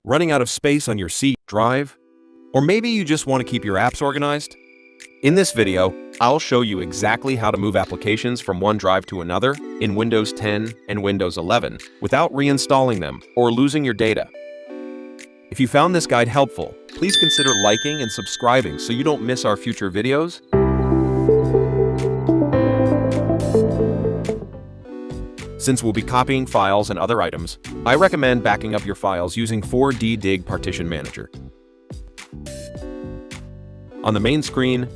Running out of space on your C drive? Or maybe you just want to keep your apps organized? In this video, I'll show you exactly how to move applications from one drive to another in Windows 10 and Windows 11 without reinstalling them or losing your data. If you found this guide helpful, please consider liking and subscribing so you don't miss our future videos. Since we'll be copying files and other items, I recommend backing up your files using 4DDig Partition Manager. On the main screen,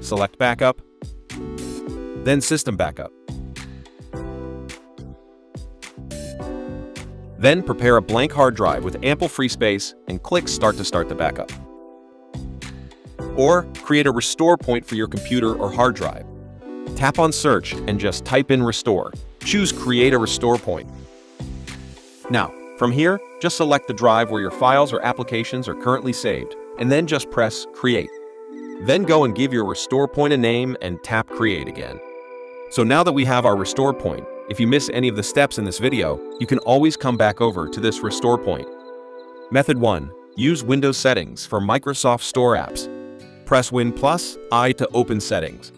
select Backup, then System Backup. Then prepare a blank hard drive with ample free space and click Start to start the backup. Or create a restore point for your computer or hard drive. Tap on Search and just type in Restore. Choose Create a Restore Point. Now, from here, just select the drive where your files or applications are currently saved, and then just press Create. Then go and give your restore point a name and tap Create again. So now that we have our restore point, if you miss any of the steps in this video, you can always come back over to this restore point. Method 1. Use Windows Settings for Microsoft Store apps. Press Win+I to open Settings.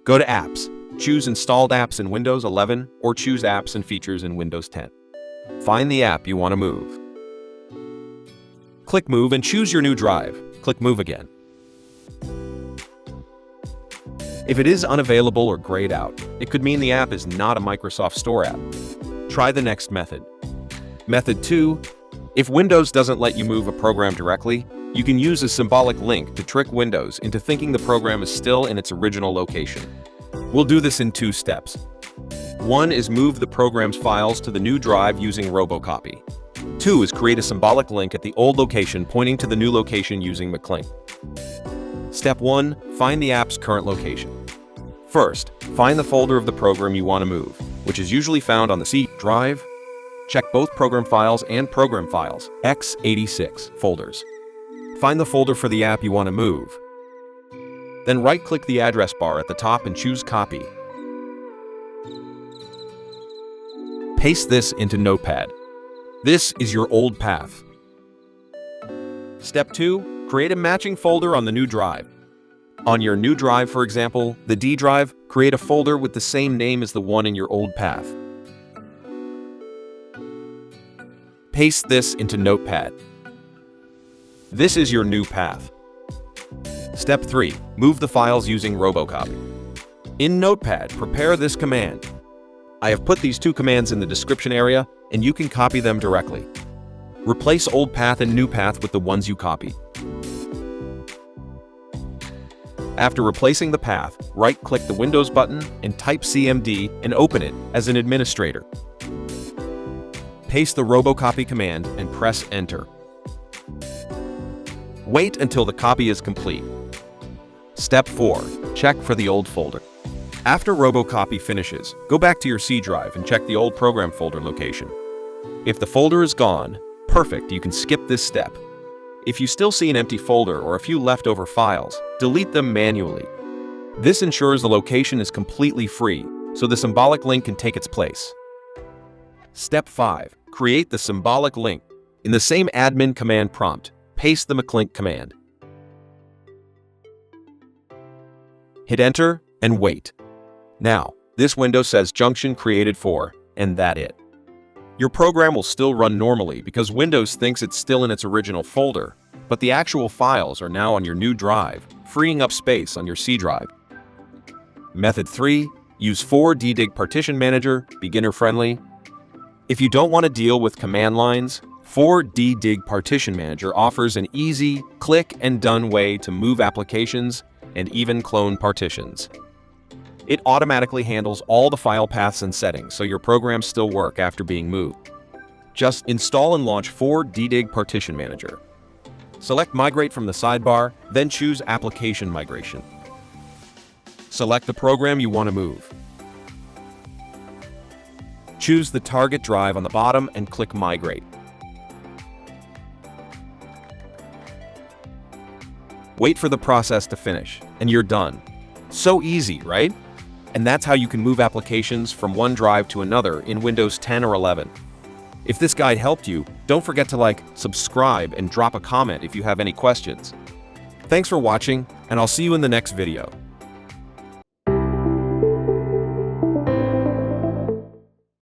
Go to Apps. Choose Installed Apps in Windows 11 or choose Apps and Features in Windows 10. Find the app you want to move. Click Move and choose your new drive. Click Move again. If it is unavailable or grayed out, it could mean the app is not a Microsoft Store app. Try the next method. Method 2. If Windows doesn't let you move a program directly, you can use a symbolic link to trick Windows into thinking the program is still in its original location. We'll do this in 2 steps. 1 is move the program's files to the new drive using Robocopy. 2 is create a symbolic link at the old location pointing to the new location using Mklink. Step 1. Find the app's current location. First, find the folder of the program you want to move, which is usually found on the C drive. Check both Program Files and Program Files, x86 folders. Find the folder for the app you want to move. Then right-click the address bar at the top and choose Copy. Paste this into Notepad. This is your old path. Step 2. Create a matching folder on the new drive. On your new drive, for example, the D drive, create a folder with the same name as the one in your old path. Paste this into Notepad. This is your new path. Step 3. Move the files using Robocopy. In Notepad, prepare this command. I have put these 2 commands in the description area, and you can copy them directly. Replace old path and new path with the ones you copied. After replacing the path, right-click the Windows button and type CMD and open it as an administrator. Paste the Robocopy command and press Enter. Wait until the copy is complete. Step 4. Check for the old folder. After Robocopy finishes, go back to your C drive and check the old program folder location. If the folder is gone, perfect, you can skip this step. If you still see an empty folder or a few leftover files, delete them manually. This ensures the location is completely free, so the symbolic link can take its place. Step 5. Create the symbolic link. In the same admin command prompt, paste the Mklink command. Hit Enter and wait. Now, this window says Junction created for, and that's it. Your program will still run normally because Windows thinks it's still in its original folder, but the actual files are now on your new drive, freeing up space on your C drive. Method 3. Use 4DDig Partition Manager, beginner-friendly. If you don't want to deal with command lines, 4DDig Partition Manager offers an easy, click-and-done way to move applications and even clone partitions. It automatically handles all the file paths and settings so your programs still work after being moved. Just install and launch 4DDig Partition Manager. Select Migrate from the sidebar, then choose Application Migration. Select the program you want to move. Choose the target drive on the bottom and click Migrate. Wait for the process to finish, and you're done. So easy, right? And that's how you can move applications from one drive to another in Windows 10 or 11. If this guide helped you, don't Don't forget to like, subscribe, and drop a comment if you have any questions. Thanks for watching, and I'll see you in the next video.